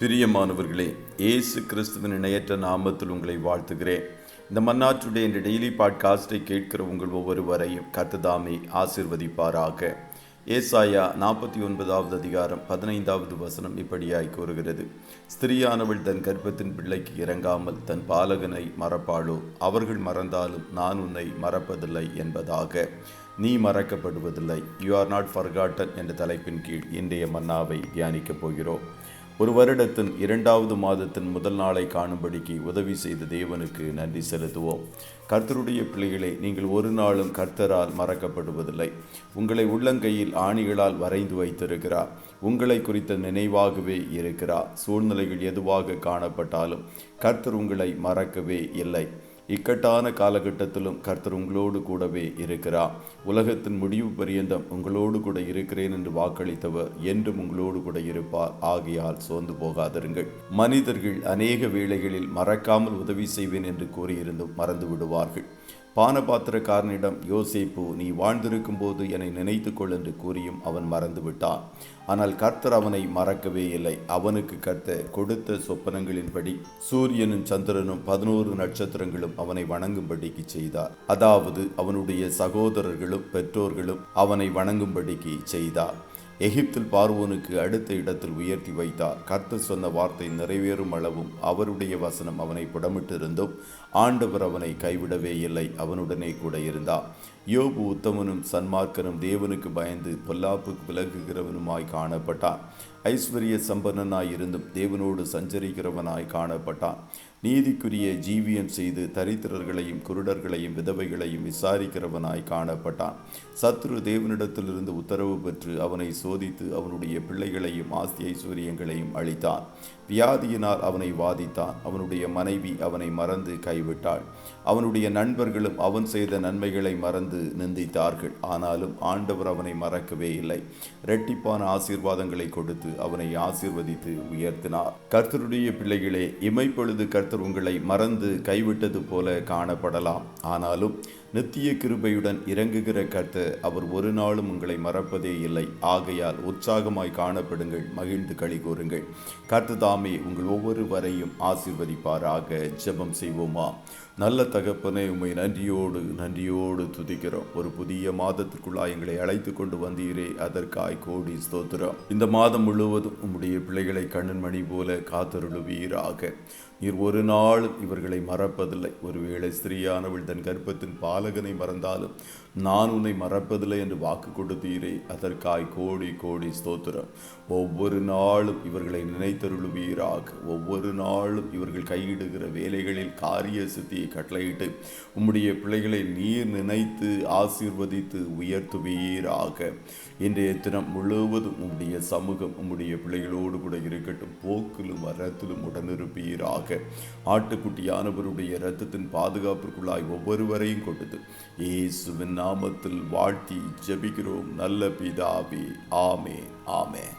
பிரியமானவர்களே, இயேசு கிறிஸ்துவின் இணையற்ற நாமத்தில் உங்களை வாழ்த்துகிறேன். இந்த மன்னாற்றுடைய இந்த டெய்லி பாட்காஸ்டை கேட்கிற உங்கள் ஒவ்வொருவரையும் கர்த்தர் ஆசீர்வதிப்பாராக. ஏசாயா 49வது அதிகாரம் 15வது வசனம் இப்படியாய் கூறுகிறது: ஸ்திரீயானவள் தன் கர்ப்பத்தின் பிள்ளைக்கு இறங்காமல் தன் பாலகனை மறப்பாளோ? அவர்கள் மறந்தாலும் நான் உன்னை மறப்பதில்லை என்பதாக. நீ மறக்கப்படுவதில்லை. யூ ஆர் நாட் ஃபர்காட்டன் என்ற தலைப்பின் கீழ் இன்றைய மன்னாவை தியானிக்கப் போகிறோம். ஒரு வருடத்தின் 2வது மாதத்தின் முதல் நாளை காணும்படிக்கு உதவி செய்த தேவனுக்கு நன்றி செலுத்துவோம். கர்த்தருடைய பிள்ளைகளை, நீங்கள் ஒரு நாளும் கர்த்தரால் மறக்கப்படுவதில்லை. உங்களை உள்ளங்கையில் ஆணிகளால் வரைந்து வைத்திருக்கிறார். உங்களை குறித்த நினைவாகவே இருக்கிறார். சூழ்நிலைகள் எதுவாக காணப்பட்டாலும் கர்த்தர் உங்களை மறக்கவே இல்லை. இக்கட்டான காலகட்டத்திலும் கர்த்தர் உங்களோடு கூடவே இருக்கிறார். உலகத்தின் முடிவு பரியந்தம் உங்களோடு கூட இருக்கிறேன் என்று வாக்களித்தவர் என்றும் உங்களோடு கூட இருப்பார். ஆகையால் சோர்ந்து போகாதிருங்கள். மனிதர்கள் அநேக வேளைகளில் மறக்காமல் உதவி செய்வேன் என்று கூறியிருந்தும் மறந்து விடுவார்கள். பானபாத்திரக்காரனிடம் யோசேப்பு, நீ வாழ்ந்திருக்கும் போது என்னை நினைத்துக்கொள் என்று கூறியும் அவன் மறந்து விட்டான். ஆனால் கர்த்தர் அவனை மறக்கவே இல்லை. அவனுக்கு கர்த்தர் கொடுத்த சொப்பனங்களின்படி சூரியனும் சந்திரனும் 11 நட்சத்திரங்களும் அவனை வணங்கும்படிக்கு செய்தார். அதாவது அவனுடைய சகோதரர்களும் பெற்றோர்களும் அவனை வணங்கும்படிக்கு செய்தார். எகிப்தில் பார்வோனுக்கு அடுத்த இடத்தில் உயர்த்தி வைத்தார். கர்த்தர் சொன்ன வார்த்தை நிறைவேறும் அளவும் அவருடைய வசனம் அவனை புடமிட்டிருந்தும் ஆண்டவர் அவனை கைவிடவே இல்லை. அவனுடனே கூட இருந்தார். யோபு உத்தமனும் சன்மார்க்கனும் தேவனுக்கு பயந்து பொல்லாப்புக்கு விலகுகிறவனுமாய் காணப்பட்டான். ஐஸ்வர்ய சம்பன்னனாய் இருந்தும் தேவனோடு சஞ்சரிக்கிறவனாய் காணப்பட்டான். நீதிக்குரிய ஜீவியம் செய்து தரித்திரர்களையும் குருடர்களையும் விதவைகளையும் விசாரிக்கிறவனாய் காணப்பட்டான். சத்ரு தேவனிடத்திலிருந்து உத்தரவு பெற்று அவனை சோதித்து அவனுடைய பிள்ளைகளையும் ஆஸ்தி ஐஸ்வர்யங்களையும் அளித்தான். வியாதியினால் அவனை வாதித்தான். அவனுடைய மனைவி அவனை மறந்து கைவிட்டாள். அவனுடைய நண்பர்களும் அவன் செய்த நன்மைகளை மறந்து நிந்தித்தார்கள். ஆனாலும் ஆண்டவர் அவனை மறக்கவே இல்லை. இரட்டிப்பான ஆசீர்வாதங்களை கொடுத்து அவனை ஆசீர்வதித்து உயர்த்தினார். கர்த்தருடைய பிள்ளைகளே, இமைப்பொழுது கர்த்தர் உங்களை மறந்து கைவிட்டது போல காணப்படலாம். ஆனாலும் நித்திய கிருபையுடன் இறங்குகிற கர்த்தர் அவர் ஒரு நாளும் உங்களை மறப்பதே இல்லை. ஆகையால் உற்சாகமாய் காணப்படுங்கள், மகிழ்ந்து களி கூறுங்கள். கர்த்தர் தாமே உங்கள் ஒவ்வொருவரையும் ஆசீர்வதிப்பாராக. ஜெபம் செய்வோமா? நல்ல தகப்பனே, உம்மை நன்றியோடு துதிக்கிறோம். ஒரு புதிய மாதத்திற்குள்ளாய் எங்களை அழைத்து கொண்டு வந்தீரே, அதற்காய் கோடி ஸ்தோத்திரம். இந்த மாதம் முழுவதும் உம்முடைய பிள்ளைகளை கண்ணன் மணி போல காத்தருளுவீராக. நீர் ஒரு நாளும் இவர்களை மறப்பதில்லை. ஒருவேளை ஸ்திரீயானவள் தன் கர்ப்பத்தின் பாலகனை மறந்தாலும் நான் உன்னை மறப்பதில்லை என்று வாக்கு கொடுத்தீரே, அதற்காய் கோடி கோடி ஸ்தோத்திரம். ஒவ்வொரு நாளும் இவர்களை நினைத்தருளுவீராக. ஒவ்வொரு நாளும் இவர்கள் கையிடுகிற வேலைகளில் காரிய சித்தியை கட்டளையிட்டு உம்முடைய பிள்ளைகளை நீர் நினைத்து ஆசீர்வதித்து உயர்த்துவீராக. இன்றைய தினம் முழுவதும் உம்முடைய சமூகம் உம்முடைய பிள்ளைகளோடு கூட இருக்கட்டும். போக்கிலும் வரத்திலும் உடனிருப்பீராக. ஆட்டுக்குட்டியானவருடைய இரத்தத்தின் பாதுகாப்பிற்குள்ளாய் ஒவ்வொருவரையும் கொடுத்து இயேசுவின் நாமத்தில் வாழ்த்தி ஜெபிக்கிறோம் நல்ல பிதாவே. ஆமென், ஆமென்.